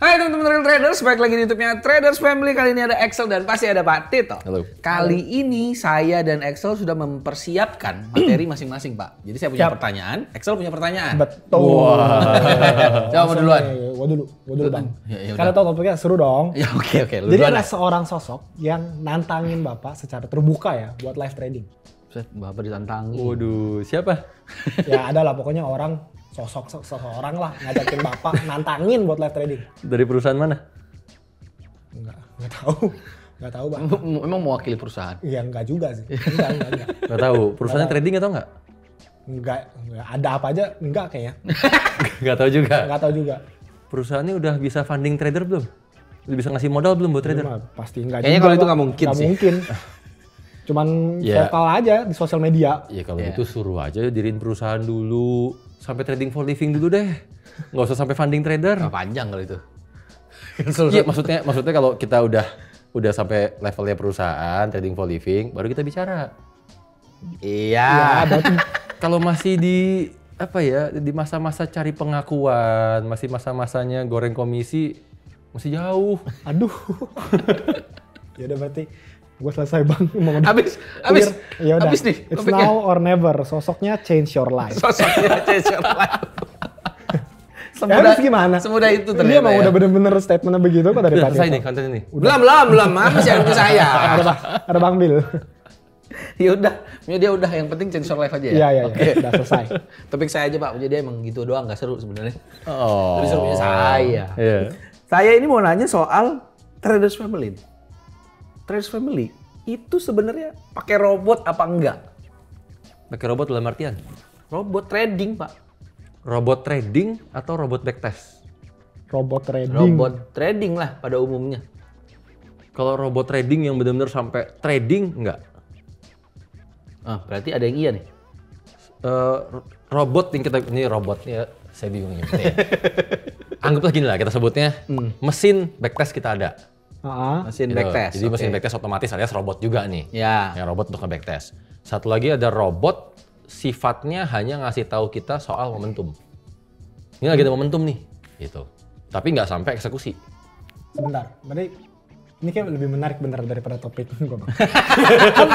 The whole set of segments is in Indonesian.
Hai teman-teman traders, balik lagi di YouTube-nya Traders Family. Kali ini ada Excel dan pasti ada Pak Tito. Halo. Kali ini saya dan Excel sudah mempersiapkan materi masing-masing, Pak. Jadi saya punya pertanyaan, Excel punya pertanyaan. Betul. Wow. Coba duluan. Gua dulu Bang. Ya Karena tau topiknya seru dong. Ya oke. Lu Jadi duluan ada lah. seorang sosok yang nantangin Bapak secara terbuka ya buat live trading. Set, Bapak ditantangin. Waduh, siapa? Ya ada lah pokoknya orang seseorang lah ngajakin Bapak nantangin buat live trading. Dari perusahaan mana? Enggak tahu Bang. Memang mewakili perusahaan. Iya enggak juga sih. Enggak. Nggak tahu. Perusahaannya trading atau nggak? Enggak, ada apa aja enggak kayaknya. Nggak tahu juga. Enggak tahu juga. Perusahaannya udah bisa funding trader belum? Udah bisa ngasih modal belum buat trader? Cuma pasti enggak Kayaknya juga. kalau itu Bang. nggak mungkin Nggak sih. mungkin. Cuman Ya. vokal aja di sosial media. Ya kalau gitu suruh aja diriin perusahaan dulu. Sampai trading for living dulu deh. Nggak usah sampai funding trader. Nggak panjang kalau itu. Iya, maksudnya kalau kita udah sampai levelnya perusahaan trading for living, baru kita bicara. Iya. Kalau masih di di masa-masa cari pengakuan, masih masa-masanya goreng komisi, masih jauh. Aduh. Ya udah berarti gue selesai Bang. Habis Ya udah. habis nih It's topiknya. now or never. Sosoknya change your life. Sosoknya change your life. Harus gimana? Semudah itu ternyata. Dia emang ya. udah bener-bener statementnya begitu kok dari Udah Pak selesai Tito. nih konten ini. Belum, masih ada saya. Ada Bang Bil. Ya udah, dia udah, yang penting change your life aja ya. Iya. Udah selesai. Topik saya aja Pak, jadi emang gitu doang, nggak seru sebenarnya. Oh. Jadi serunya saya. Iya. Saya ini mau nanya soal Traders Family. Traders Family itu sebenarnya pakai robot apa enggak? Pakai robot dalam artian? Robot trading Pak. Robot trading atau robot backtest? Robot trading. Robot trading lah pada umumnya. Kalau robot trading yang benar-benar sampai trading, enggak. Berarti ada yang iya nih. Robot yang kita, ini robotnya, saya bingung ya. Anggaplah gini lah, kita sebutnya mesin backtest kita ada. Mesin Gitu. backtest. Jadi mesin backtest otomatis alias robot juga nih. Ya. Yang robot untuk nge-backtest. Satu lagi ada robot sifatnya hanya ngasih tahu kita soal momentum. Ini lagi ada momentum nih, gitu. Tapi nggak sampai eksekusi. Sebentar. Berarti ini kayak lebih menarik bener daripada topik gue Bang. Kan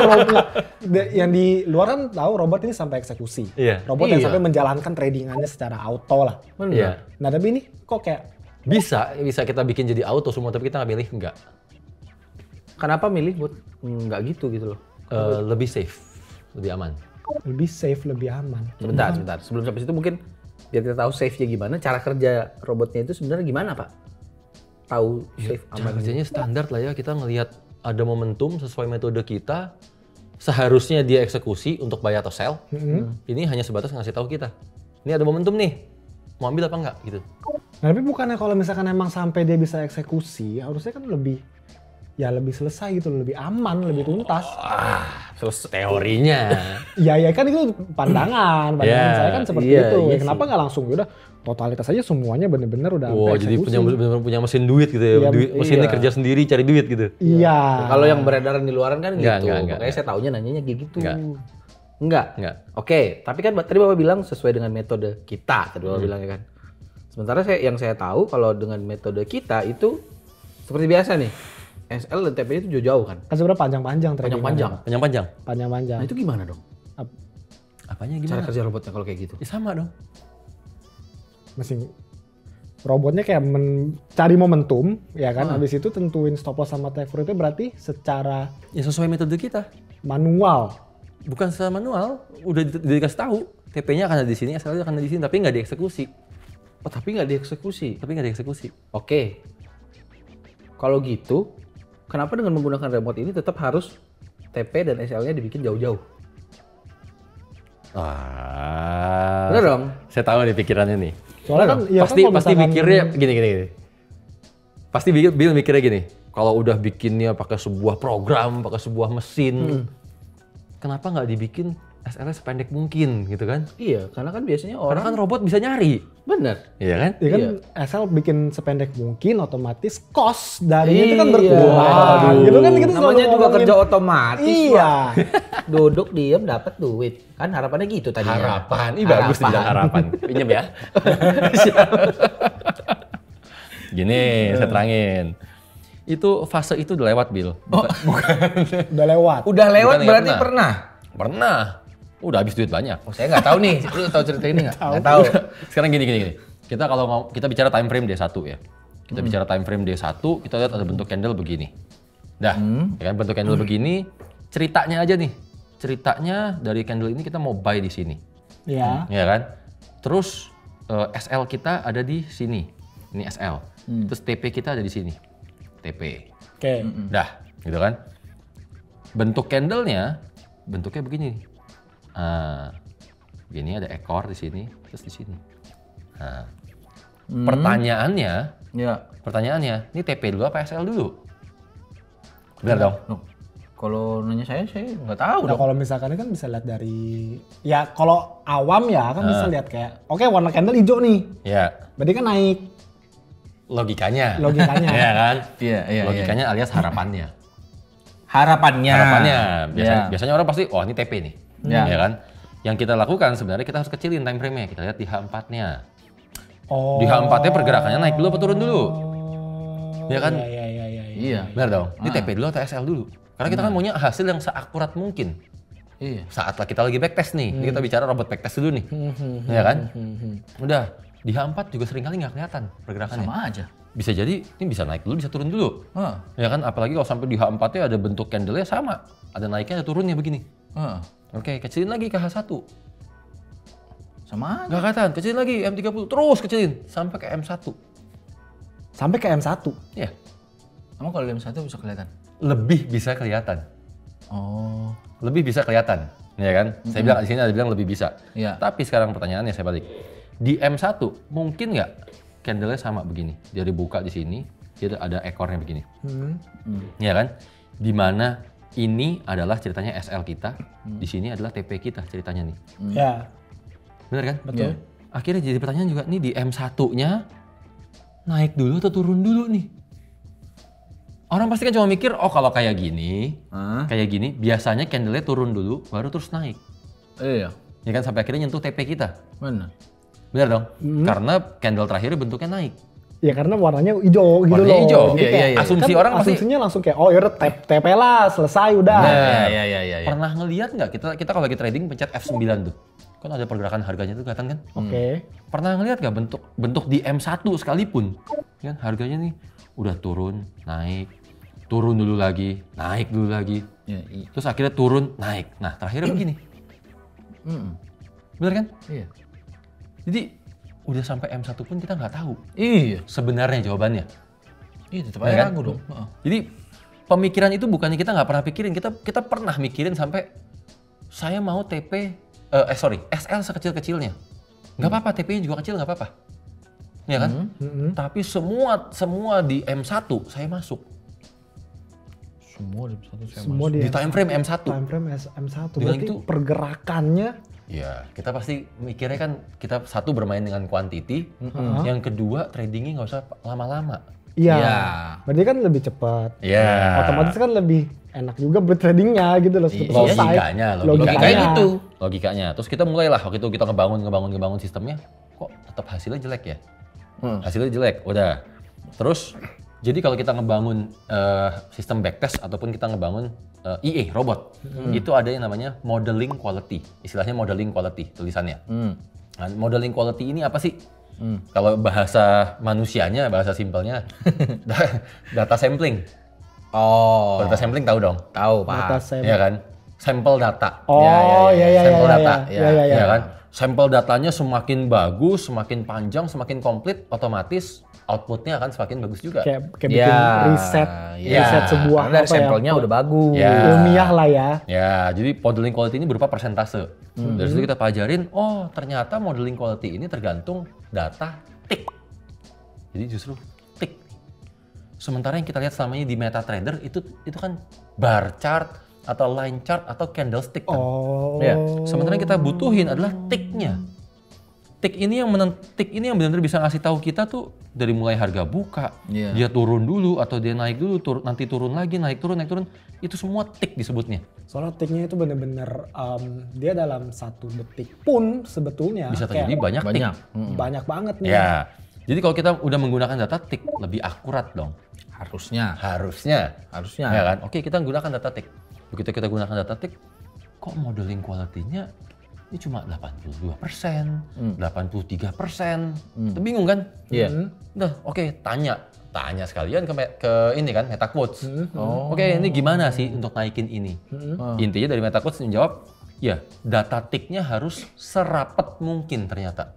yang di luar kan tahu robot ini sampai eksekusi. Iya. Robot yang Iya. sampai menjalankan tradingannya secara auto lah. Iya. Nah tapi ini kok kayak Bisa kita bikin jadi auto semua, tapi kita nggak pilih nggak. Kenapa milih buat enggak gitu loh? Lebih safe, lebih aman. lebih safe, lebih aman. Sebentar. Sebelum sampai situ mungkin biar kita tahu safe-nya gimana, cara kerja robotnya itu sebenarnya gimana, Pak? Tahu safe Cara aman. kerjanya standar lah ya, kita ngelihat ada momentum sesuai metode kita, seharusnya dia eksekusi untuk buy atau sell. Ini hanya sebatas ngasih tahu kita, ini ada momentum nih, mau ambil apa enggak gitu. Nah, tapi bukannya kalau misalkan emang sampai dia bisa eksekusi, harusnya kan lebih selesai gitu, lebih aman, lebih tuntas. Selesai teorinya. Ya kan itu pandangan Ya, saya kan seperti iya, itu. iya Ya, kenapa nggak langsung udah totalitas aja semuanya bener-bener udah Wow, sampai jadi eksekusi. bener-bener punya mesin duit gitu ya. Iya, Mesinnya iya. kerja sendiri cari duit gitu. Iya. Kalau yang beredaran di luaran kan Enggak, gitu. enggak. Makanya saya taunya nanyanya kayak gitu. Enggak. Enggak. Oke, tapi kan tadi Bapak bilang sesuai dengan metode kita, tadi Bapak bilang ya kan. Sementara yang saya tahu kalau dengan metode kita itu seperti biasa nih. SL dan TP itu jauh-jauh kan. Kan sebenarnya panjang-panjang trading. Panjang-panjang. Panjang-panjang. Panjang-panjang. Nah, itu gimana dong? Apanya Cara gimana? kerja robotnya kalau kayak gitu? Ya, sama dong. Mesin robotnya kayak mencari momentum, ya kan? Habis itu tentuin stop loss sama take profit itu berarti secara Ya sesuai metode kita. manual. Bukan secara manual, udah dikasih tahu. TP-nya akan ada di sini, SL-nya akan ada di sini, tapi nggak dieksekusi. Oh, tapi nggak dieksekusi. Oke. Kalau gitu, kenapa dengan menggunakan remote ini tetap harus TP dan SL-nya dibikin jauh-jauh? Bener dong? Saya tahu nih pikirannya nih. Soalnya kan ya pasti kan kalau pasti misalkan- mikirnya gini. Pasti Bill mikirnya gini. Kalau udah bikinnya pakai sebuah program, pakai sebuah mesin, kenapa nggak dibikin SL-nya sependek mungkin gitu kan? Iya, karena kan biasanya Karena orang kan robot bisa nyari, bener. iya kan? Ya kan Iya. SL bikin sependek mungkin otomatis cost dari itu kan Iya. berkurang. Waduh. Gitu kan kita selalu Namanya juga ngomongin. kerja otomatis. Iya. Pak. Duduk diem dapat duit. Kan harapannya gitu tadinya. Harapan, ini bagus dibilang harapan. Pinjam ya. Gini, saya terangin. Itu fase itu udah lewat, Bill. Udah lewat. Udah lewat Bukan, berarti nggak pernah. Pernah. Udah habis duit banyak. Oh, saya nggak tahu nih. Lu tahu cerita ini nggak? Nggak tahu. Sekarang gini. Kita kalau kita bicara time frame D1 ya. Kita bicara time frame D1, kita lihat ada bentuk candle begini. Dah, ya kan bentuk candle begini, ceritanya aja nih. Ceritanya dari candle ini kita mau buy di sini. Iya. Ya kan? Terus SL kita ada di sini. Ini SL. Terus TP kita ada di sini. TP. Oke. Dah, gitu kan? Bentuk candlenya bentuknya begini. Begini ada ekor di sini, terus di sini. Nah, pertanyaannya, ini TP dulu apa SL dulu? Benar dong? Loh, kalau nanya saya nggak tahu Nah, dong. kalau misalkan kan bisa lihat dari, ya kalau awam ya kan bisa lihat kayak, oke warna candle hijau nih, Ya, berarti kan naik logikanya. logikanya. Ya kan? Iya. Logikanya alias harapannya. Harapannya. Biasanya orang pasti, oh ini TP nih. Ya. Ya kan? Yang kita lakukan sebenarnya kita harus kecilin time frame-nya. Kita lihat di H4-nya. Oh. Di H4-nya pergerakannya naik dulu apa turun dulu? Ya kan? Iya. Benar dong? Ini TP dulu atau SL dulu? Karena kita kan maunya hasil yang seakurat mungkin. Iya. Saat kita lagi backtest nih, ini kita bicara robot backtest dulu nih. Ya kan? Udah, di H4 juga seringkali nggak kelihatan pergerakannya. Sama aja. Bisa jadi, ini bisa naik dulu, bisa turun dulu. Heeh. Ya kan? Apalagi kalau sampai di H4-nya ada bentuk candle-nya sama. Ada naiknya, ada turunnya begini. Heeh. Oke, kecilin lagi ke H1. Sama aja. Nggak kelihatan, kecilin lagi M30, terus kecilin sampai ke M1. Sampai ke M1. Ya, Emang kalau lem satu bisa kelihatan? lebih bisa kelihatan. Oh. Lebih bisa kelihatan, ya kan? Saya bilang di sini ada bilang lebih bisa. Iya. Tapi sekarang pertanyaannya saya balik. Di M1 mungkin nggak candle-nya sama begini? Dia dibuka di sini, dia ada ekornya begini. Ya kan? Dimana ini adalah ceritanya SL kita, di sini adalah TP kita ceritanya nih. Ya. Bener kan? Betul. Iya. Akhirnya jadi pertanyaan juga nih di M1-nya naik dulu atau turun dulu nih? Orang pasti kan cuma mikir, oh kalau kayak gini, biasanya candle-nya turun dulu, baru terus naik. Iya. Ya kan sampai akhirnya nyentuh TP kita. Benar. Bener dong? Karena candle terakhir bentuknya naik. Ya karena warnanya hijau gitu Warnanya loh. hijau. Jadi Iya, kayak- iya. Asumsi kan orang pasti- asumsinya langsung kayak, oh yaudah TP lah, selesai udah. Nah, Iya. Pernah ngeliat nggak kita kalau lagi trading pencet F9 tuh, kan ada pergerakan harganya tuh kelihatan kan? Oke. Pernah ngeliat nggak bentuk di M1 sekalipun, kan harganya nih udah turun, naik, turun dulu lagi, naik dulu lagi, Iya. terus akhirnya turun, naik. Nah terakhirnya begini, bener kan? Iya. Jadi udah sampai M1 pun kita nggak tahu Iya. sebenarnya jawabannya. Iya, tetap Ya aja kan? ragu dong. Heeh. Jadi pemikiran itu bukannya kita nggak pernah pikirin, kita pernah mikirin sampai saya mau SL sekecil-kecilnya. Nggak apa-apa, TP-nya juga kecil nggak apa-apa. Ya kan? Tapi semua di M1 saya masuk. Semua di satu saya Semua Di time frame M1. time frame M1. Dengan Berarti itu- pergerakannya Ya, kita pasti mikirnya kan kita satu bermain dengan quantity, yang kedua tradingnya nggak usah lama-lama. iya. Iya. Berarti kan lebih cepat. Iya. Otomatis kan lebih enak juga bertradingnya gitu loh. Iya, selesai. logikanya. Logikanya gitu. Logikanya. Terus kita mulailah waktu itu kita ngebangun sistemnya, kok tetap hasilnya jelek ya? Hasilnya jelek, udah. Terus jadi kalau kita ngebangun sistem backtest ataupun kita ngebangun EA robot, itu ada yang namanya modeling quality. Istilahnya modeling quality tulisannya. Nah, modeling quality ini apa sih? Kalau bahasa manusianya, bahasa simpelnya, data sampling. Oh. Data sampling tahu dong? Tahu, Pak. Data saya. Iya kan? Sampel data. Oh, iya. Sampel data. Iya. kan? Sampel datanya semakin bagus, semakin panjang, semakin komplit, otomatis outputnya akan semakin bagus juga. Kayak bikin Ya, riset iya. sebuah Karena dari apa ya? sampelnya udah bagus. Ya. Ilmiah lah ya. Ya, jadi modeling quality ini berupa persentase. Dari situ kita pelajarin, oh ternyata modeling quality ini tergantung data tick. Jadi justru tick. Sementara yang kita lihat selama ini di MetaTrader itu kan bar chart atau line chart atau candlestick kan. Oh. Iya. Sementara yang kita butuhin adalah ticknya. Tick ini yang benar-benar bisa ngasih tahu kita tuh dari mulai harga buka, Iya. dia turun dulu atau dia naik dulu, nanti turun lagi, naik turun, itu semua tick disebutnya. Soalnya ticknya itu bener-bener dia dalam 1 detik pun sebetulnya Bisa kayak terjadi banyak tick. Banyak. banyak banget nih. Ya, Jadi kalau kita udah menggunakan data tick, lebih akurat dong. Harusnya. Harusnya. Harusnya. Ya kan? Oke, kita gunakan data tick. Begitu kita gunakan data tick, kok modeling quality-nya ini cuma 82%, 83%. Itu bingung kan? Iya. Udah, oke, tanya sekalian ke ini kan, MetaQuotes. Oke, ini gimana sih untuk naikin ini? Intinya dari MetaQuotes menjawab, ya data tick-nya harus serapat mungkin ternyata.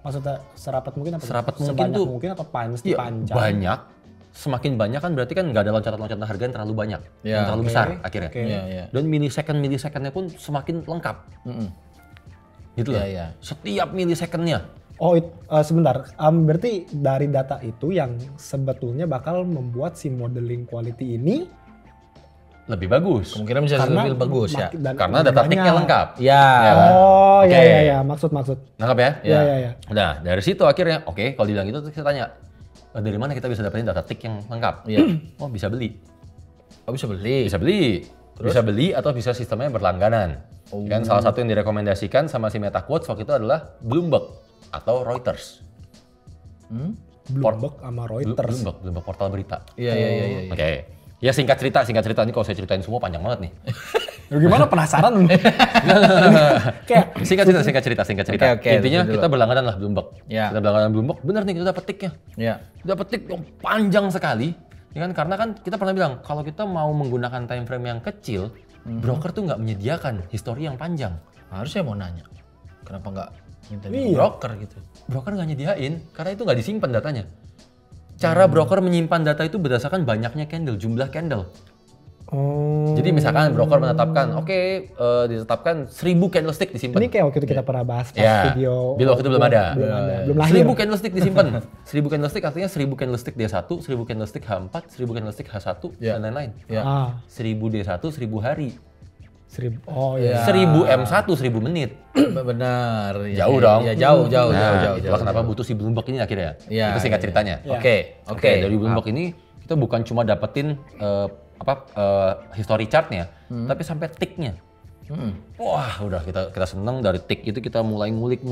Maksudnya serapat mungkin apa? Serapat mungkin Sebanyak tuh mungkin atau mesti Iya, panjang? banyak. Semakin banyak kan berarti kan nggak ada loncatan-loncatan harga yang terlalu banyak, yang terlalu besar akhirnya. Iya. Dan milisecond-milisekondnya pun semakin lengkap. Gitu loh. Iya. Setiap milisekondnya. Oh, sebentar. Berarti dari data itu yang sebetulnya bakal membuat si modeling quality ini Lebih bagus. Kemungkinan bisa lebih bagus ya. Karena data tick-nya lengkap. Iya. Ya kan? Oh, Oke. iya. Maksud. Nangkap ya? Iya. Nah, dari situ akhirnya, oke, kalau dibilang gitu, terus kita tanya, dari mana kita bisa dapetin data tick yang lengkap? Iya. Oh, bisa beli. Oh, bisa beli. Bisa beli. Bisa beli atau bisa sistemnya berlangganan. Kan salah satu yang direkomendasikan sama si MetaQuotes waktu itu adalah Bloomberg atau Reuters. Bloomberg sama Reuters. Bloomberg portal berita. Iya. Oke. Ya singkat cerita ini kalau saya ceritain semua panjang banget nih. Gimana penasaran? Kayak Singkat cerita. Oke, Intinya dulu. kita berlangganan lah Bloomberg. Ya. Kita berlangganan Bloomberg, bener nih kita dapat ticknya. Iya. Dapat tick yang panjang sekali. Ya kan karena kan kita pernah bilang kalau kita mau menggunakan time frame yang kecil, broker tuh nggak menyediakan histori yang panjang. Harusnya mau nanya. Kenapa nggak minta Iya. broker gitu? Broker nggak nyediain karena itu nggak disimpan datanya. Cara broker menyimpan data itu berdasarkan banyaknya candle, jumlah candle. Oh. Jadi misalkan broker menetapkan, ditetapkan 1000 candlestick disimpan. Ini kayak waktu itu kita pernah bahas pas Ya, video. waktu itu belum ada. Belum lahir. 1000 candlestick disimpan. 1000 candlestick artinya 1000 candlestick D1, 1000 candlestick H4, 1000 candlestick H1 dan lain-lain. Ya. 1000 D1, 1000 hari. 1000. Oh iya. 1000 M1, 1000 menit. Benar. Ya, Jauh dong. Ya, jauh. Nah, itulah kenapa butuh si Bloomberg ini akhirnya. Ya, Itu singkat ceritanya. Ya. Oke. Dari Bloomberg ini kita bukan cuma dapetin history chartnya, tapi sampai ticknya. Wah, udah kita seneng dari tick itu kita mulai ngulik,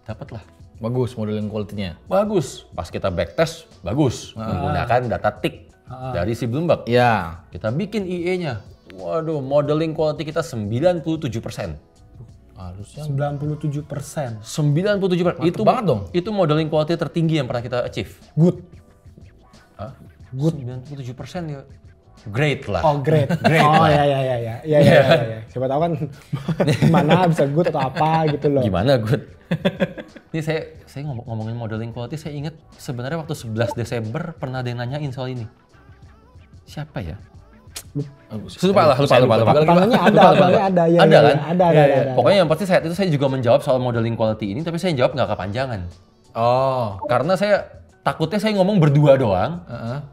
dapatlah. Bagus modeling quality-nya. Bagus. Pas kita backtest, bagus. Menggunakan data tick dari si Bloomberg. Iya. Kita bikin IE-nya. Waduh, modeling quality kita 97%. Harusnya 97%. 97%. Itu banget dong. Itu modeling quality tertinggi yang pernah kita achieve. Good. Hah? Good. 97% ya. Great lah. Oh, great. Oh, iya. Siapa tahu kan mana bisa good atau apa gitu loh. Gimana good? Ini saya ngomongin modeling quality, saya ingat sebenarnya waktu 11 Desember pernah ada yang nanyain soal ini. Siapa ya? Lupa. Pertanyaannya ada. Ya, Ada kan? Ada. Pokoknya yang pasti saat itu saya juga menjawab soal modeling quality ini, tapi saya jawab nggak kepanjangan. Oh. Karena takutnya saya ngomong berdua doang,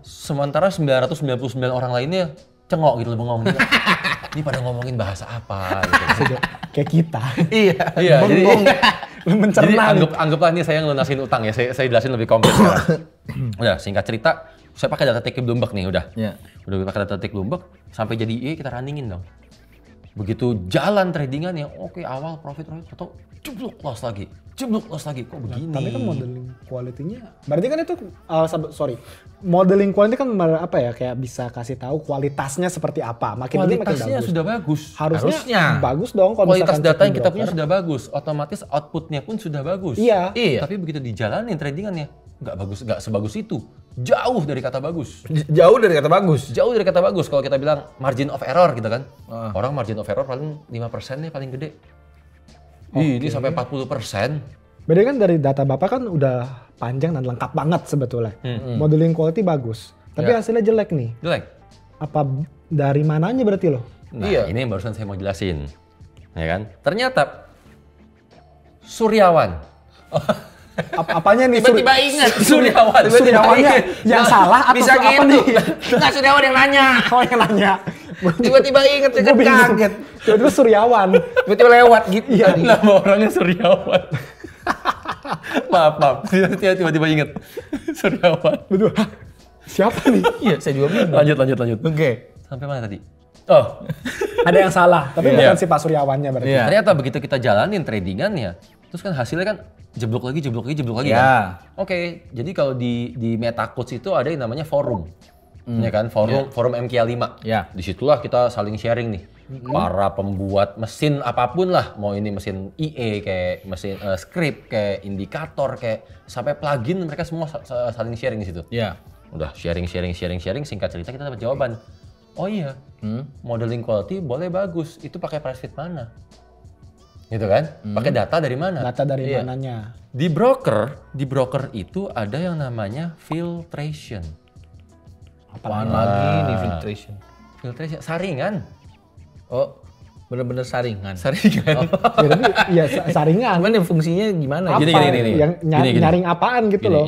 sementara 999 orang lainnya cengok gitu bengong. Ini pada ngomongin bahasa apa gitu. Kayak kita. Iya, jadi Mencerna. anggaplah ini saya ngelunasin utang ya, saya jelasin lebih komplit sekarang. Udah, singkat cerita, saya pakai data tick Bloomberg nih, udah. Iya. Udah pakai data tick Bloomberg, sampai jadi IE kita runningin dong. Begitu jalan tradingan yang oke, awal profit, atau jeblok loss lagi, kok begini? Tapi kan modeling quality-nya, berarti kan itu, modeling quality kan apa ya, kayak bisa kasih tahu kualitasnya seperti apa. Makin ini makin Kualitasnya bagus. sudah bagus. Harusnya bagus dong kalau Kualitas misalkan data yang cek kita broker. punya sudah bagus, otomatis outputnya pun sudah bagus. Iya. Tapi begitu dijalanin tradingannya, nggak sebagus itu. Jauh dari kata bagus. Jauh dari kata bagus. Jauh dari kata bagus. Kalau kita bilang margin of error gitu kan. Orang margin of error paling 5% nih paling gede. Ini sampai 40%. Berarti kan dari data Bapak kan udah panjang dan lengkap banget sebetulnya. Modeling quality bagus. Tapi hasilnya jelek nih. Jelek. Apa dari mananya berarti loh? Nah, ini yang barusan saya mau jelasin. Ya kan? Ternyata Suryawan. Apanya nih? Tiba-tiba ingat Suryawan. Suryawannya yang salah atau bisa apa gitu. nih? Nggak, Suryawan yang nanya. Oh, yang nanya. Tiba-tiba ingat, saya kan kaget. Tiba-tiba Suryawan. Tiba-tiba lewat gitu. Iya. Nama orangnya Suryawan. maaf. Tiba-tiba ingat. Suryawan. Betul. Hah? Siapa nih? Iya, saya juga bingung. Lanjut. Oke. Sampai mana tadi? Oh, Ada yang salah, tapi Iya. bukan si Pak Suryawannya berarti. Iya. ternyata begitu kita jalanin tradingannya, terus kan hasilnya kan jeblok lagi Ya. kan. Oke, jadi kalau di MetaCoach itu ada yang namanya forum. Ya kan, forum MK5. Ya. Disitulah kita saling sharing nih. Para pembuat mesin apapun lah, mau ini mesin IE kayak mesin script kayak indikator kayak sampai plugin, mereka semua saling sharing di situ. Ya. Udah sharing, singkat cerita kita dapat jawaban. Oh iya, modeling quality boleh bagus, itu pakai price fit mana? Gitu kan? Pakai data dari mana? Data dari mananya. Di broker itu ada yang namanya filtration. Apaan lagi nih filtration? Filtration, saringan. Oh, bener-bener saringan. Saringan. Ya, tapi ya saringan. Cuman yang fungsinya gimana? Apa? Gini. Yang Gini. nyaring apaan gitu loh.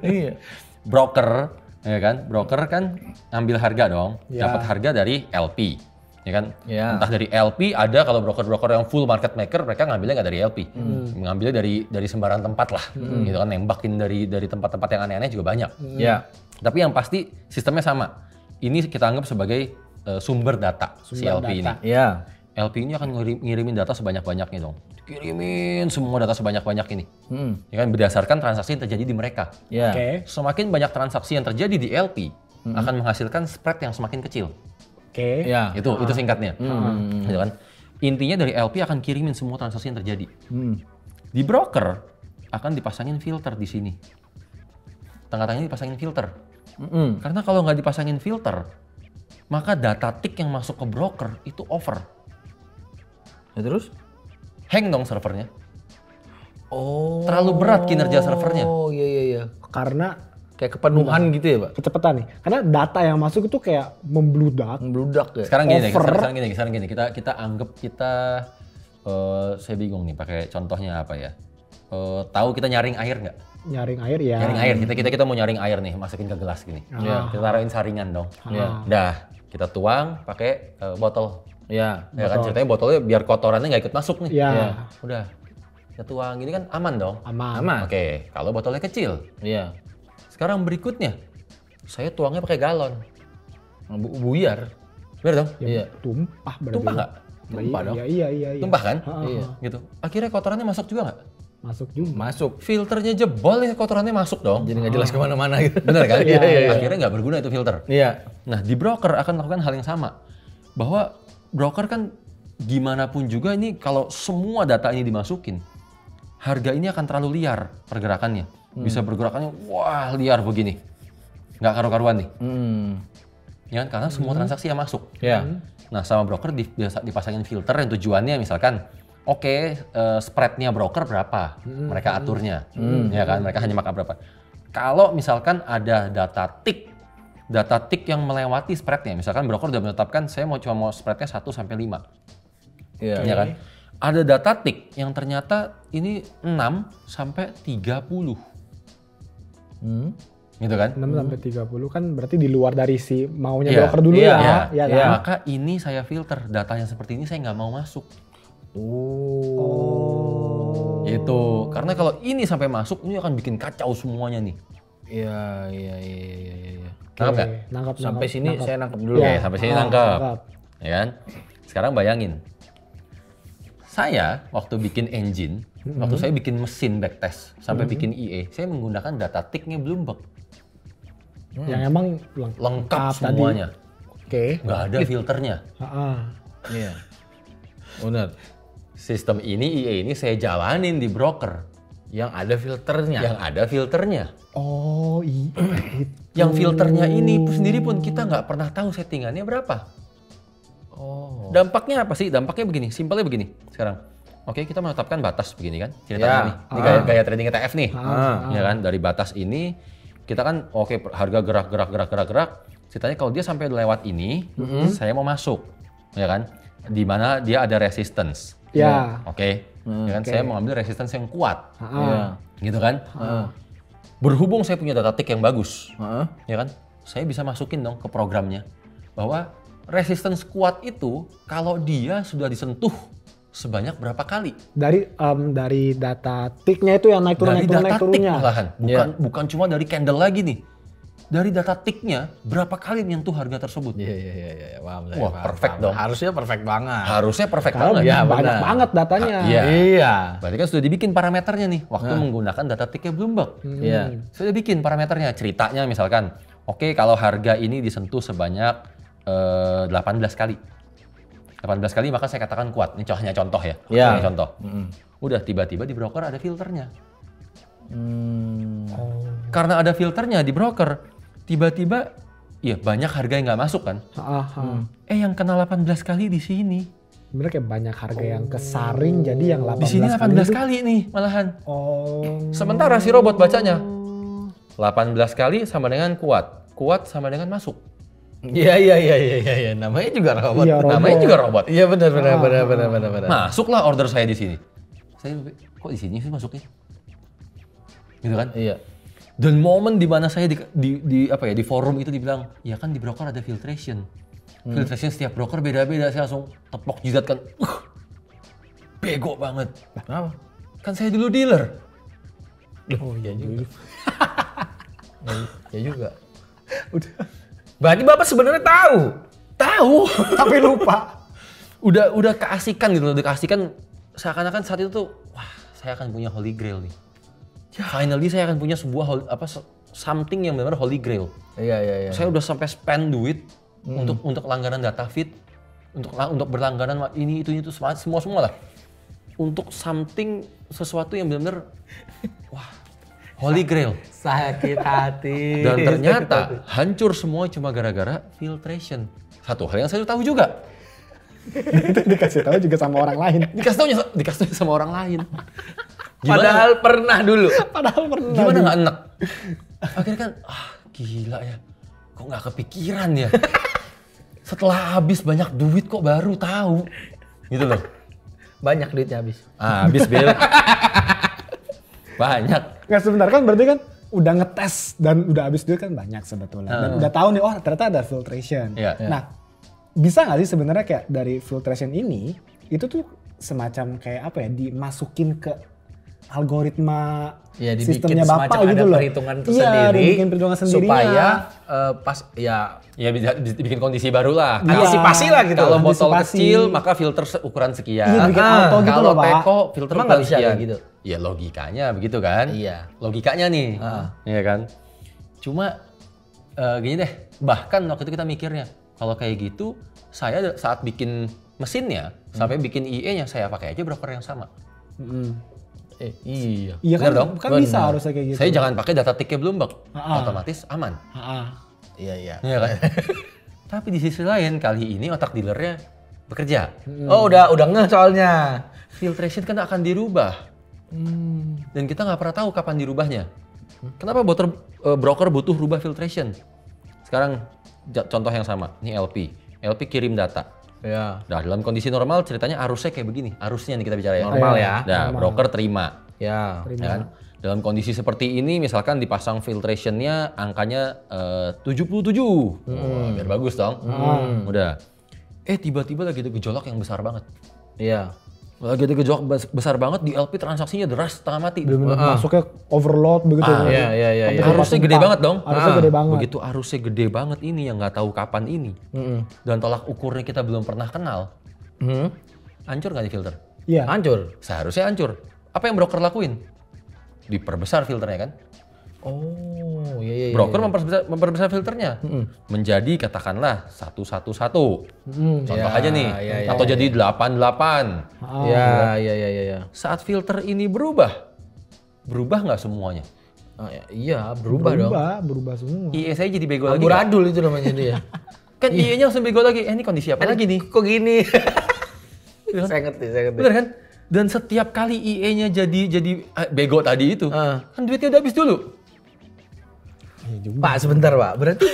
Iya. Broker, ya kan? Broker kan ambil harga dong, Ya. dapat harga dari LP, ya kan? Ya. Entah dari LP, ada kalau broker-broker yang full market maker, mereka ngambilnya nggak dari LP, ngambilnya dari sembarang tempat lah, gitu kan? Nembakin dari tempat-tempat yang aneh-aneh juga banyak. Ya. Tapi yang pasti sistemnya sama. Ini kita anggap sebagai sumber data si LP data. ini. Ya. LP ini akan ngirimin data sebanyak-banyaknya dong. Kirimin semua data sebanyak-banyak ini. Ya kan, berdasarkan transaksi yang terjadi di mereka. Ya. Oke. Semakin banyak transaksi yang terjadi di LP akan menghasilkan spread yang semakin kecil. Oke. Ya. Itu singkatnya. Gitu kan. Intinya dari LP akan kirimin semua transaksi yang terjadi. Di broker akan dipasangin filter di sini. Tengah-tengahnya dipasangin filter. Karena kalau nggak dipasangin filter, maka data tick yang masuk ke broker itu over. Ya terus? Hang dong servernya. Oh. Terlalu berat kinerja servernya. Oh iya. Karena Kayak kepenuhan gitu ya, Pak? kecepatan nih. Karena data yang masuk itu kayak membludak. Membludak ya? Sekarang gini, Over. sekarang gini. Kita anggap saya bingung nih pakai contohnya apa ya? Tahu kita nyaring air nggak? Nyaring air ya. Nyaring air. Kita mau nyaring air nih, masukin ke gelas gini. Iya. Kita taruhin saringan dong. Iya. Dah, kita tuang pakai botol. Ya. Ya kan ceritanya botolnya biar kotorannya nggak ikut masuk nih. Ya. Iya. Udah. Kita tuang gini kan aman dong. Aman. Aman. Oke, kalau botolnya kecil. Iya. Sekarang berikutnya, saya tuangnya pakai galon. Buyar. Bener dong? Iya. Tumpah berarti. Tumpah nggak? Tumpah dong. Iya. Tumpah kan? Iya. Gitu. Akhirnya kotorannya masuk juga nggak? Masuk juga. Masuk. Filternya jebol nih, kotorannya masuk dong. Jadi nggak jelas kemana-mana gitu. Bener kan? Iya. Akhirnya nggak berguna itu filter. Iya. Nah, di broker akan melakukan hal yang sama. Bahwa broker kan gimana pun juga ini kalau semua data ini dimasukin, harga ini akan terlalu liar pergerakannya. Bisa pergerakannya, wah liar begini. Nggak karu-karuan nih. Ya kan? Karena semua transaksi yang masuk. Ya. Nah, sama broker dipasangin filter yang tujuannya misalkan, oke, spreadnya broker berapa, mereka aturnya, ya kan, mereka hanya makan berapa. Kalau misalkan ada data tick yang melewati spreadnya, misalkan broker udah menetapkan saya cuma mau spreadnya 1 sampai 5, Iya. ya kan. Ada data tick yang ternyata ini 6 sampai 30. Gitu kan? 6 sampai 30 kan berarti di luar dari si maunya Iya. broker dulu Iya. ya. Ya kan? Maka ini saya filter, data yang seperti ini saya nggak mau masuk. Oh. Gitu. Karena kalau ini sampai masuk, ini akan bikin kacau semuanya nih. Iya. Nangkap nggak? Nangkap. Sampai sini saya nangkep dulu. Oke, Iya. sampai sini nangkep. nangkap. Ya kan? Sekarang bayangin. Saya waktu bikin engine, waktu saya bikin mesin backtest, sampai bikin IE, saya menggunakan data ticknya Bloomberg. Yang emang Lengkap tadi. semuanya. Oke. Nggak ada filternya. Iya. Benar. Sistem ini, IE ini saya jalanin di broker. Yang ada filternya. Yang ada filternya. Oh iya. Yang filternya ini sendiri pun kita nggak pernah tahu settingannya berapa. Oh. Dampaknya apa sih? Dampaknya begini, simpelnya begini sekarang. Oke, kita menetapkan batas begini kan, Ya. ceritanya nih. Ini gaya trading ETF nih. Ya kan, dari batas ini kita kan oke, harga gerak. Ceritanya kalau dia sampai lewat ini, saya mau masuk. Ya kan? Di mana dia ada resistance. Ya. Oke. Ya kan, saya mau ambil resistance yang kuat. Iya. Gitu kan? Berhubung saya punya data tick yang bagus. Heeh. Ya kan? Saya bisa masukin dong ke programnya bahwa resistance kuat itu kalau dia sudah disentuh sebanyak berapa kali? Dari data ticknya itu yang naik turun Dari naik turun data naik tick turunnya. malahan, bukan cuma dari candle lagi nih. dari data ticknya berapa kali menyentuh harga tersebut. Iya. Paham saya, Wah, paham, perfect paham. dong. Harusnya perfect banget. Harusnya perfect Karena banget. Ya, banyak benar. banget datanya. Iya. Iya. Berarti kan sudah dibikin parameternya nih waktu menggunakan data ticknya Bloomberg. Iya. Sudah bikin parameternya, ceritanya misalkan, oke kalau harga ini disentuh sebanyak 18 kali. 18 kali maka saya katakan kuat. Ini hanya contoh ya. Iya. Hanya contoh. Udah tiba-tiba di broker ada filternya. Karena ada filternya di broker, tiba-tiba ya banyak harga yang nggak masuk kan. Yang kena 18 kali di sini. Sebenarnya kayak banyak harga yang kesaring jadi yang 18 Di sini 18 itu- kali nih malahan. Oh. Sementara si robot bacanya 18 kali sama dengan kuat. Kuat sama dengan masuk. Iya. Namanya juga robot. Iya, robot. Namanya juga robot. Iya benar. Masuklah order saya di sini. Saya kok di sini sih masuknya? Gitu kan? Iya. Dan momen di mana saya di forum itu dibilang, ya kan di broker ada filtration. Filtration setiap broker beda-beda. Saya langsung tepok jidat kan. Bego banget. Kenapa? Kan saya dulu dealer. Oh iya juga. Ya juga. Udah. Berarti Bapak sebenarnya tahu. Tahu. Tapi lupa. udah keasikan gitu loh. Udah keasikan seakan-akan saat itu tuh, wah saya akan punya holy grail nih. Finally saya akan punya sebuah something yang benar-benar holy grail. Iya. Saya udah sampai spend duit untuk langganan data feed, untuk berlangganan ini itu semua lah. Untuk something sesuatu yang benar-benar wah, holy grail. Sakit hati. Dan ternyata hancur semua cuma gara-gara filtration. Satu hal yang saya tahu juga. Itu dikasih tahu juga sama orang lain. Dikasih tahu sama orang lain. Padahal pernah dulu. Padahal pernah. Gimana nggak enak? Akhirnya kan, gila ya. Kok nggak kepikiran ya? Setelah habis banyak duit kok baru tahu. Gitu loh. Banyak duitnya habis. Habis, Bel. Banyak. Nggak sebentar kan berarti kan udah ngetes dan udah habis duit kan banyak sebetulnya. Dan udah tahu nih, oh ternyata ada filtration. Iya. Nah, bisa nggak sih sebenarnya kayak dari filtration ini, itu tuh semacam kayak apa ya, dimasukin ke algoritma Ya, dibikin sistemnya semacam Bapak ada gitu loh. perhitungan Iya, tersendiri. dibikin perhitungan sendirinya. Supaya pas ya Ya bisa dibikin kondisi baru lah. Iya. antisipasi lah gitu. Kalau botol Antisipasi. kecil maka filter ukuran sekian. Iya, bikin auto gitu Kalau loh, Pak. teko filter Emang ukuran nggak bisa sekian. kayak gitu? Ya logikanya begitu kan? Iya. Logikanya nih. Iya kan? Cuma gini deh, bahkan waktu itu kita mikirnya kalau kayak gitu saya saat bikin mesinnya sampai bikin IE-nya saya pakai aja broker yang sama. Iya. Iya kan, Bener dong? kan bisa Bener. harusnya kayak gitu. Saya jangan pakai data ticknya Bloomberg, otomatis aman. Iya. Iya kan? Tapi di sisi lain kali ini otak dealernya bekerja. Oh udah ngeh soalnya. Filtration kan akan dirubah. Dan kita nggak pernah tahu kapan dirubahnya. Kenapa broker butuh rubah filtration? Sekarang contoh yang sama, ini LP. LP kirim data. Ya. Nah, dalam kondisi normal ceritanya arusnya kayak begini. Arusnya nih kita bicara ya. Normal ya. Nah, broker terima. Ya. Ya kan? Dalam kondisi seperti ini misalkan dipasang filtrationnya angkanya 77. Wah, biar bagus dong. Udah. Tiba-tiba lagi ada gejolak yang besar banget. Iya. Lagi ada gejolak besar banget di LP transaksinya deras setengah mati. Bener-bener masuknya overload begitu. Iya. Sampai Arusnya gede banget dong. Arusnya gede banget. Begitu arusnya gede banget ini yang nggak tahu kapan ini. Dan tolak ukurnya kita belum pernah kenal. Hancur nggak di filter? Iya. Hancur. Seharusnya hancur. Apa yang broker lakuin? Diperbesar filternya kan? Oh, iya. Broker memperbesar filternya. Menjadi katakanlah 111. Contoh aja nih. Atau jadi 88. Iya. Saat filter ini berubah nggak semuanya? Iya, berubah dong. Berubah semua. IE saya jadi bego lagi. Amburadul itu namanya dia. Kan IE-nya langsung bego lagi. Ini kondisi apa lagi nih? Kok gini? Saya ngerti. Bener kan? Dan setiap kali IE-nya jadi bego tadi itu, kan duitnya udah habis dulu. Pak, sebentar Pak. Berarti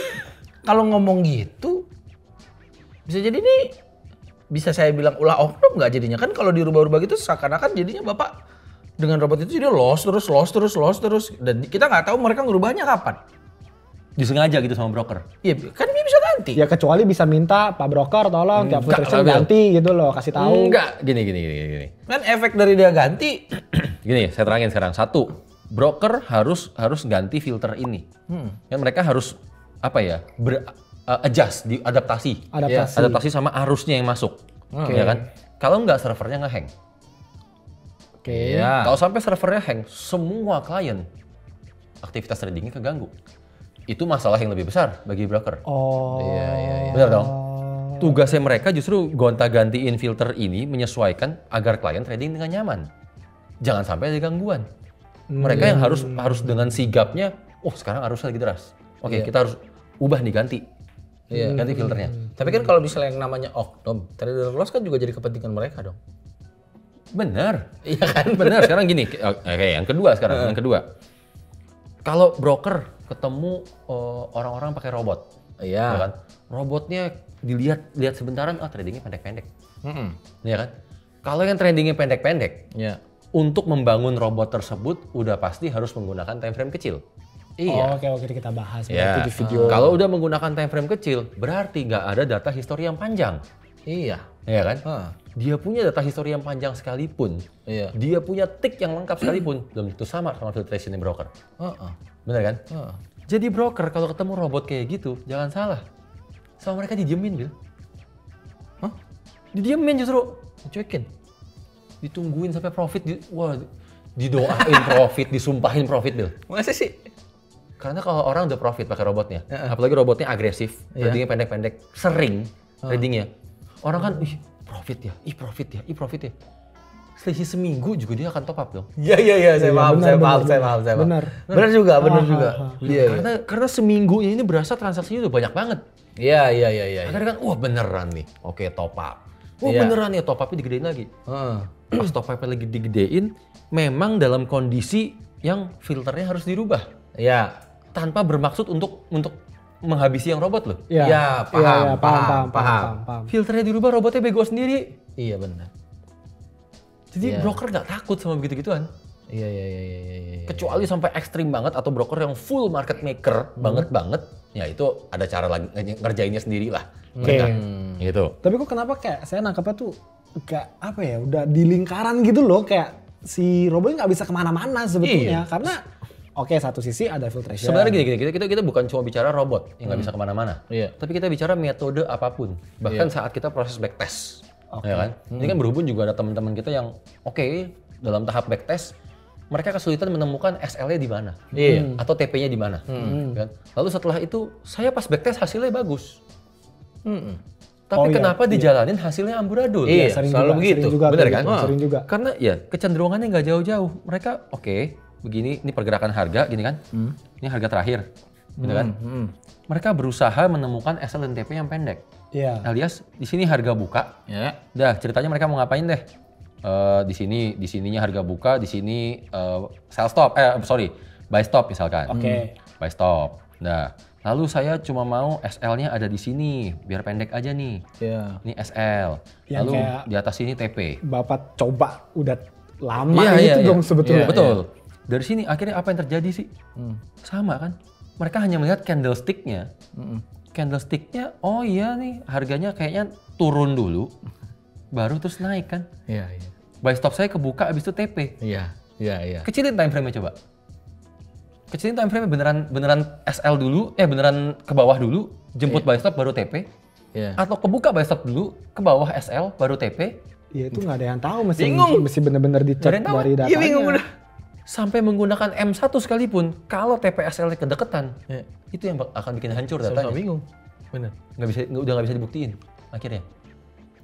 kalau ngomong gitu, bisa jadi nih, bisa saya bilang ulah oknum nggak jadinya? Kan kalau dirubah-rubah gitu seakan-akan jadinya Bapak dengan robot itu dia loss terus. Dan kita nggak tahu mereka ngerubahnya kapan. Disengaja gitu sama broker. Iya, kan dia bisa ganti. Ya kecuali bisa minta Pak Broker tolong tiap filtration ganti gitu loh, kasih tahu. Enggak, gini. Kan efek dari dia ganti. Gini, saya terangin sekarang. Satu, broker harus ganti filter ini. Kan mereka harus apa ya? Adjust, adaptasi. Adaptasi sama arusnya yang masuk. Ya kan? Kalau nggak servernya nge-hang. Iya. Kalau sampai servernya hang, semua klien aktivitas tradingnya keganggu. Itu masalah yang lebih besar bagi broker. Iya. Benar dong? Tugasnya mereka justru gonta-gantiin filter ini menyesuaikan agar klien trading dengan nyaman. Jangan sampai ada gangguan. Mereka yang harus dengan sigapnya, sekarang arusnya lagi deras. Oke, kita harus ubah nih, ganti filternya. Tapi kan kalau misalnya yang namanya oknum, trader loss kan juga jadi kepentingan mereka dong. Benar. Iya kan? Benar. Sekarang gini, yang kedua sekarang, kalau broker ketemu orang-orang pakai robot, ya kan? Robotnya lihat sebentaran, tradingnya pendek-pendek, ya kan? Kalau yang tradingnya pendek-pendek, untuk membangun robot tersebut udah pasti harus menggunakan time frame kecil. Iya. Oke, kita bahas Ya. di video. Kalau udah menggunakan time frame kecil, berarti nggak ada data histori yang panjang. Iya. Ya kan? Dia punya data histori yang panjang sekalipun, dia punya tick yang lengkap sekalipun, belum tentu sama filtration broker. Bener kan? Jadi broker kalau ketemu robot kayak gitu, jangan salah. Sama mereka didiemin, Bil. Didiemin justru. Dicuekin. Ditungguin sampai profit, didoain profit, disumpahin profit, Bil. Masa sih? Karena kalau orang udah profit pakai robotnya, apalagi robotnya agresif, tradingnya pendek-pendek, sering tradingnya. Orang kan, profit ya. Selisih seminggu juga dia akan top up dong. Iya, saya paham. Benar juga. Iya. Karena seminggunya ini berasa transaksinya udah banyak banget. Iya. Akhirnya kan, beneran nih. Oke, top up. Beneran ya, top upnya digedein lagi. Pas top upnya lagi digedein, memang dalam kondisi yang filternya harus dirubah. Iya. Tanpa bermaksud untuk menghabisi yang robot loh. Iya, paham. Filternya dirubah, robotnya bego sendiri. Iya, benar. Jadi broker nggak takut sama begitu-gituan. Iya. Kecuali sampai ekstrim banget atau broker yang full market maker banget, ya itu ada cara lagi ngerjainnya sendiri lah. Mereka. Gitu. Tapi kok kenapa kayak saya nangkapnya tuh kayak apa ya, udah di lingkaran gitu loh, kayak si robotnya nggak bisa kemana-mana sebetulnya. Karena satu sisi ada filtration. Sebenarnya gini, kita bukan cuma bicara robot yang nggak bisa kemana-mana. Iya. Tapi kita bicara metode apapun. Bahkan saat kita proses backtest. Ya kan? Ini kan berhubung juga ada teman-teman kita yang dalam tahap backtest mereka kesulitan menemukan SL-nya di mana, atau TP-nya di mana. Kan? Lalu setelah itu saya pas backtest hasilnya bagus. Tapi kenapa dijalanin hasilnya amburadul? Iya, selalu begitu. Benar kan? Sering juga. Karena ya kecenderungannya nggak jauh-jauh. Mereka begini, ini pergerakan harga gini kan? Ini harga terakhir, gitu kan? Mereka berusaha menemukan SL dan TP yang pendek. Iya. Alias di sini harga buka. Dah ceritanya mereka mau ngapain deh? Di sininya harga buka, di sini sell stop, buy stop misalkan. Buy stop. Nah, lalu saya cuma mau SL-nya ada di sini, biar pendek aja nih. Ini SL. Yang lalu kayak di atas ini TP. Bapak coba udah lama dong sebetulnya. Betul. Dari sini akhirnya apa yang terjadi sih? Sama kan? Mereka hanya melihat candlestick-nya. Candlestick-nya, nih harganya kayaknya turun dulu, baru terus naik kan? Iya. Buy stop saya kebuka, abis itu TP. Iya. Kecilin time frame-nya coba. Kecilin time frame-nya beneran SL dulu, beneran ke bawah dulu, jemput buy stop baru TP. Atau kebuka buy stop dulu, ke bawah SL baru TP. Iya, itu nggak ada yang tahu, mesti bener-bener dicek dari datanya. Iya, bingung udah. Sampai menggunakan M1 sekalipun, kalau TPSL kedeketan, itu yang akan bikin hancur datanya. Sama bingung. Bener. Udah nggak bisa dibuktiin akhirnya.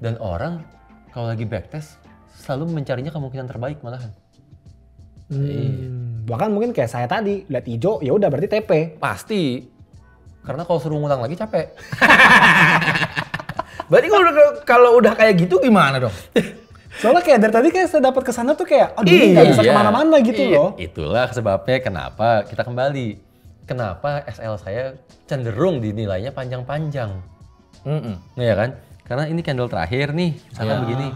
Dan orang kalau lagi backtest selalu mencarinya kemungkinan terbaik malahan. Bahkan mungkin kayak saya tadi, lihat hijau, ya udah berarti TP. Pasti. Karena kalau suruh ngulang lagi capek. Berarti kalau udah kayak gitu gimana dong? Soalnya kayak dari tadi kayak saya dapat kesana tuh kayak, ini nggak bisa kemana-mana gitu loh. Itulah sebabnya kenapa kita kembali. Kenapa SL saya cenderung dinilainya panjang-panjang. Ya kan? Karena ini candle terakhir nih, misalkan begini.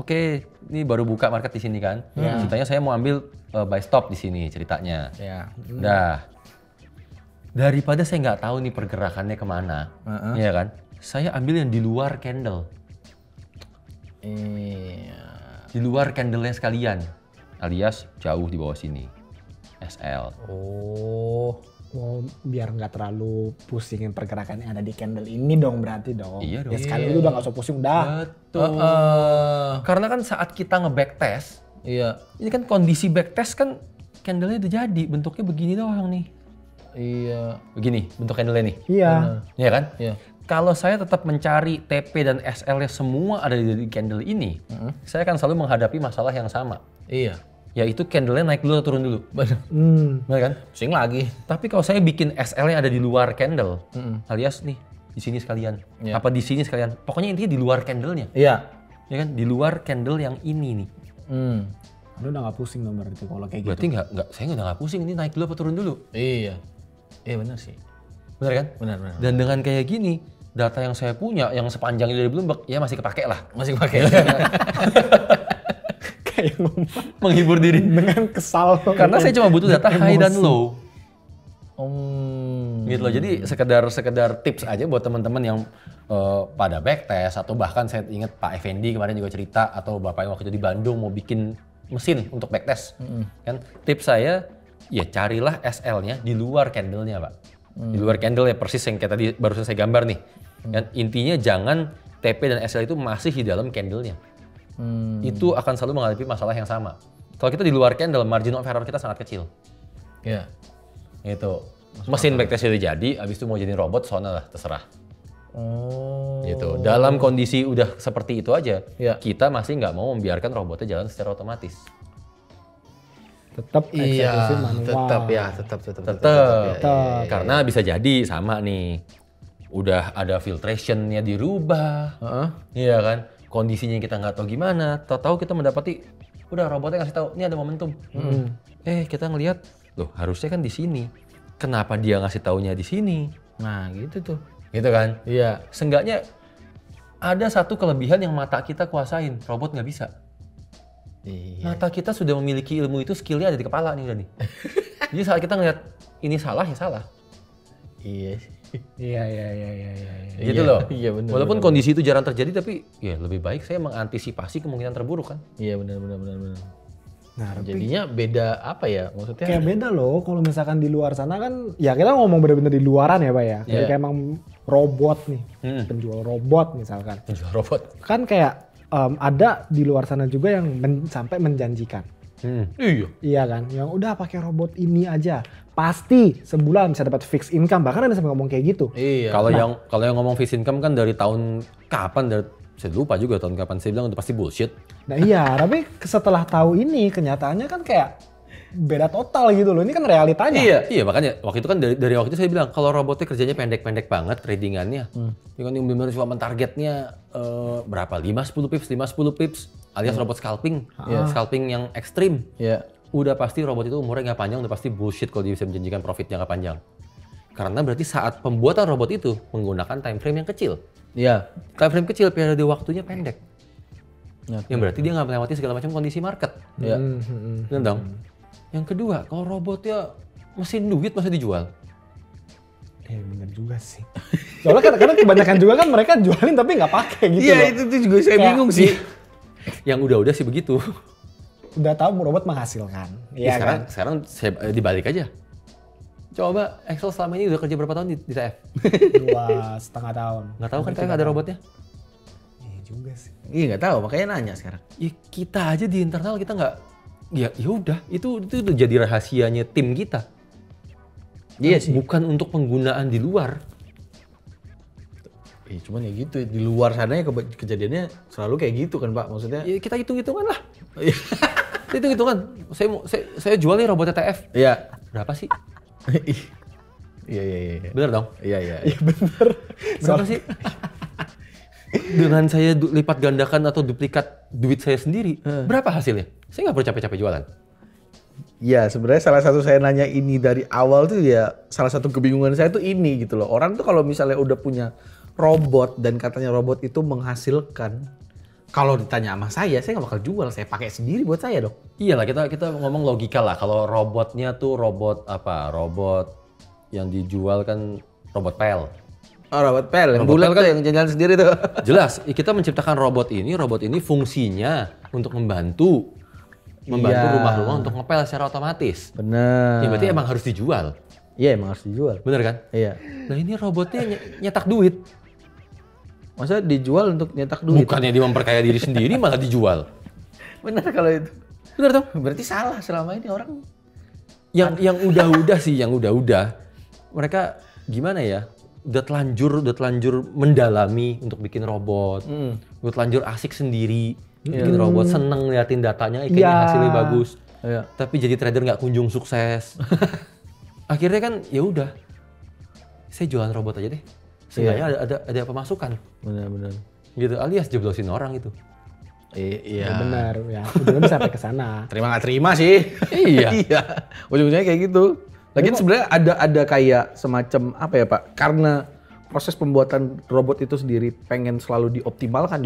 Oke, ini baru buka market di sini kan. Ceritanya saya mau ambil buy stop di sini ceritanya. Dah. Daripada saya nggak tahu nih pergerakannya kemana, ya kan? Saya ambil yang di luar candle. Di luar candle-nya sekalian, alias jauh di bawah sini. SL. Oh, biar nggak terlalu pusingin pergerakan yang ada di candle ini dong berarti dong. Iya dong. Ya sekali itu udah nggak usah pusing udah. Betul. Karena kan saat kita nge-backtest, Iya. ini kan kondisi backtest kan candle-nya udah jadi, bentuknya begini doang nih. Iya. Begini bentuk candle-nya nih. Iya. Iya kan? Iya. Kalau saya tetap mencari TP dan SL-nya semua ada di candle ini, saya akan selalu menghadapi masalah yang sama. Iya. Yaitu candle-nya naik dulu atau turun dulu. Benar. Benar kan? Pusing lagi. Tapi kalau saya bikin SL-nya ada di luar candle, alias nih di sini sekalian, Iya. apa di sini sekalian, pokoknya intinya di luar candle-nya, Iya. ya kan? Di luar candle yang ini nih. Lu udah nggak pusing dong berarti kalau kayak gitu. Berarti saya nggak pusing ini naik dulu apa turun dulu, Iya. Iya benar sih. benar kan? Benar. Dan dengan kayak gini, data yang saya punya yang sepanjang ini dari Bloomberg, ya masih kepake lah, Masih pakai. Kayak ngomong menghibur diri. dengan kesal. Karena saya cuma butuh data high dan Emosi. low. Gitu loh. Jadi sekedar tips aja buat teman-teman yang pada backtest atau bahkan saya ingat Pak Effendi kemarin juga cerita atau Bapak yang waktu itu di Bandung mau bikin mesin untuk backtest. Kan tips saya ya carilah SL-nya di luar candle-nya, Pak. Di luar candle ya persis yang kayak tadi barusan saya gambar nih. Kan intinya jangan TP dan SL itu masih di dalam candle-nya. Itu akan selalu menghadapi masalah yang sama. Kalau kita di luar candle, margin of error kita sangat kecil. Iya. Gitu. Mesin backtest udah jadi, abis itu mau jadi robot, soalnya lah, terserah. Oh. Gitu. Dalam kondisi udah seperti itu aja, Iya. kita masih nggak mau membiarkan robotnya jalan secara otomatis. Tetap Iya. eksekusi manual. Tetap ya. Tetap. Iya. Karena bisa jadi sama nih. Udah ada filtrationnya dirubah. Heeh. Iya kan? Kondisinya kita nggak tahu gimana. Tahu-tahu kita mendapati, udah robotnya ngasih tahu, ini ada momentum. Kita ngelihat, loh harusnya kan di sini. Kenapa dia ngasih taunya di sini? Nah gitu tuh. Gitu kan? Iya. Seenggaknya ada satu kelebihan yang mata kita kuasain, robot nggak bisa. Iya. Mata kita sudah memiliki ilmu itu, skillnya ada di kepala nih udah nih. Jadi saat kita ngeliat ini salah ya salah. Iya. Iya. Gitu loh. Iya benar. Walaupun kondisi itu jarang terjadi tapi ya lebih baik saya mengantisipasi kemungkinan terburuk kan. Iya benar. Nah, tapi Jadinya beda apa ya maksudnya? kayak beda loh kalau misalkan di luar sana kan, ya kita ngomong bener-bener di luaran ya Pak ya. Iya. Kayak emang robot nih, penjual robot misalkan. Penjual robot. Kan kayak ada di luar sana juga yang sampai menjanjikan. Iya. Iya kan, yang udah pakai robot ini aja, pasti sebulan bisa dapat fixed income. Bahkan ada sampai ngomong kayak gitu. Iya. Kalau yang ngomong fixed income kan dari tahun kapan? Saya lupa juga tahun kapan. Saya bilang itu pasti bullshit. Nah iya, tapi setelah tahu ini kenyataannya kan kayak beda total gitu loh. Ini kan realitanya. Iya makanya waktu itu kan dari waktu itu saya bilang kalau robotnya kerjanya pendek-pendek banget tradingannya. Ya kan yang benar cuma mentargetnya berapa? 5-10 pips alias robot scalping. Scalping yang ekstrim. Iya. Udah pasti robot itu umurnya nggak panjang, udah pasti bullshit kalau dia bisa menjanjikan profit jangka panjang. Karena berarti saat pembuatan robot itu menggunakan time frame yang kecil. Iya. Time frame kecil, periode waktunya pendek. Ya. Yang berarti dia nggak melewati segala macam kondisi market. Iya. Bener dong? Yang kedua, kalau robotnya mesin duit masa dijual? Bener juga sih. Soalnya karena kebanyakan juga kan mereka jualin tapi nggak pakai gitu Iya loh. itu juga saya Kayak- bingung sih. Yang udah-udah sih begitu. Udah tahu robot menghasilkan. Ya, Iya kan? sekarang saya dibalik aja. Coba Excel selama ini udah kerja berapa tahun di TF? 2,5 tahun. Nggak tahu kan TF ada robotnya? Iya juga sih. Iya nggak tahu makanya nanya sekarang. Ya kita aja di internal kita nggak. Ya udah itu udah jadi rahasianya tim kita. Iya sih. Bukan untuk penggunaan di luar. Cuman ya gitu di luar sana ya kejadiannya selalu kayak gitu kan Pak maksudnya. Ya kita hitung-hitungan lah. Kita hitung-hitungan. Saya jual nih robot TF. Iya. Berapa sih? Iya. Bener dong? Iya. Iya bener. Berapa sih? Dengan saya lipat gandakan atau duplikat duit saya sendiri, berapa hasilnya? Saya nggak perlu capek-capek jualan. Ya sebenarnya salah satu saya nanya ini dari awal tuh ya salah satu kebingungan saya tuh ini gitu loh. Orang tuh kalau misalnya udah punya robot dan katanya robot itu menghasilkan, kalau ditanya sama saya nggak bakal jual, saya pakai sendiri buat saya dong. Iyalah kita ngomong logika lah. Kalau robotnya tuh robot apa? Robot yang dijual kan robot PL. Oh, robot pel yang Robot bulat pel kan kan- yang jalan sendiri tuh. Jelas, kita menciptakan robot ini fungsinya untuk membantu membantu Iya. rumah-rumah untuk ngepel secara otomatis. Bener. Ya berarti emang harus dijual. Iya emang harus dijual. Bener kan? Iya. Nah ini robotnya nyetak duit. Masa dijual untuk nyetak duit? Bukannya dia memperkaya diri sendiri malah dijual. Bener kalau itu. Bener dong? Berarti salah selama ini orang. Yang udah-udah sih, yang udah-udah. Mereka gimana ya? Udah telanjur mendalami untuk bikin robot. Udah telanjur asik sendiri bikin robot, seneng liatin datanya, kayaknya Iya. hasilnya bagus. Iya. Tapi jadi trader nggak kunjung sukses. Akhirnya kan ya udah, saya jualan robot aja deh. Seenggaknya ada pemasukan. Bener. Gitu, alias jeblosin orang itu. Iya. Ya benar ya. Ujungnya bisa sampai ke sana. Terima nggak terima sih. Iya. Iya. Ujungnya kayak gitu. Lagian sebenarnya ada kayak semacam apa ya Pak? Karena proses pembuatan robot itu sendiri pengen selalu dioptimalkan.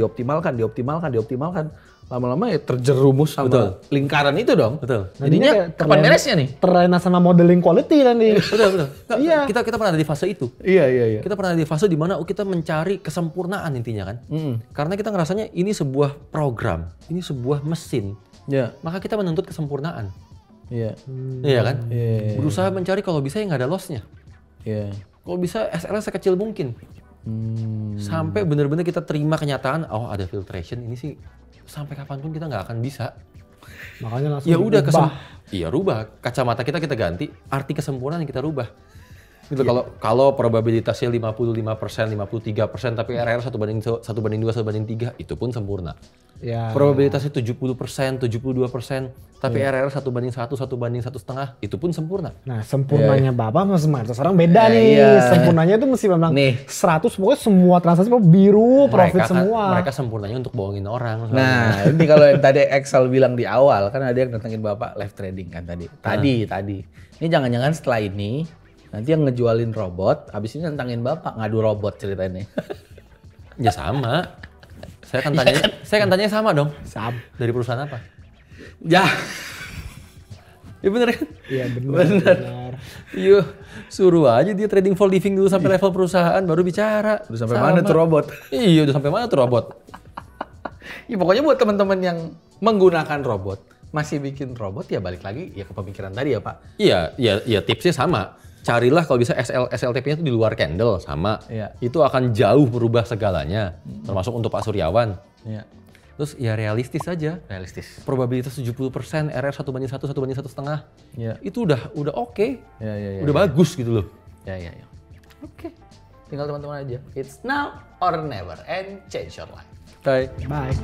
Lama-lama ya terjerumus sama Betul. lingkaran itu dong. Betul. Jadinya kayak kapan beresnya nih? Terlena sama modeling quality nanti. Betul. Nggak, Iya. Kita pernah ada di fase itu. Iya. Kita pernah di fase di mana kita mencari kesempurnaan intinya kan. Karena kita ngerasanya ini sebuah program, ini sebuah mesin. Iya. Maka kita menuntut kesempurnaan. Iya. Iya kan? Iya. Berusaha mencari kalau bisa yang nggak ada loss-nya. Iya. Kalau bisa SL sekecil mungkin. Sampai benar-benar kita terima kenyataan, oh ada filtration, ini sih sampai kapanpun kita nggak akan bisa. Makanya langsung Ya udah diubah. iya rubah. Kacamata kita ganti, arti kesempurnaan yang kita rubah. Gitu. Kalau probabilitasnya 55%, 53%, tapi RR 1/2, 1/3, itu pun sempurna. Ya. Probabilitasnya 70%, 72%, tapi RR 1/1, 1/1,5, itu pun sempurna. Nah, sempurnanya Bapak sama Marcos orang beda Ya, nih. iya. Sempurnanya itu mesti memang Nih. 100, pokoknya semua transaksi biru, profit semua. Mereka sempurnanya untuk bohongin orang. Nah, ini kalau yang tadi Excel bilang di awal, kan ada yang datengin Bapak live trading kan tadi. Tadi. Ini jangan-jangan setelah ini, nanti yang ngejualin robot, habis ini nantangin Bapak, ngadu robot ceritanya. Ya sama. Saya kan tanya sama dong. Sam. Dari perusahaan apa? Ya. Ya bener kan? Iya benar. Iya, suruh aja dia trading for living dulu sampai level perusahaan baru bicara. Udah sampai mana tuh robot? Iya, udah sampai mana tuh robot? Ya pokoknya buat teman-teman yang menggunakan robot, masih bikin robot ya balik lagi ya ke pemikiran tadi ya Pak. Iya, tipsnya sama. Carilah kalau bisa SLTP-nya itu di luar candle sama. Iya. Itu akan jauh merubah segalanya, termasuk untuk Pak Suryawan. Iya. Terus ya realistis saja. Realistis. Probabilitas 70%, RR 1/1, 1/1,5. Iya. Itu udah oke. Iya. Udah bagus gitu loh. Ya. Oke. Tinggal teman-teman aja. It's now or never and change your life. Bye. Bye.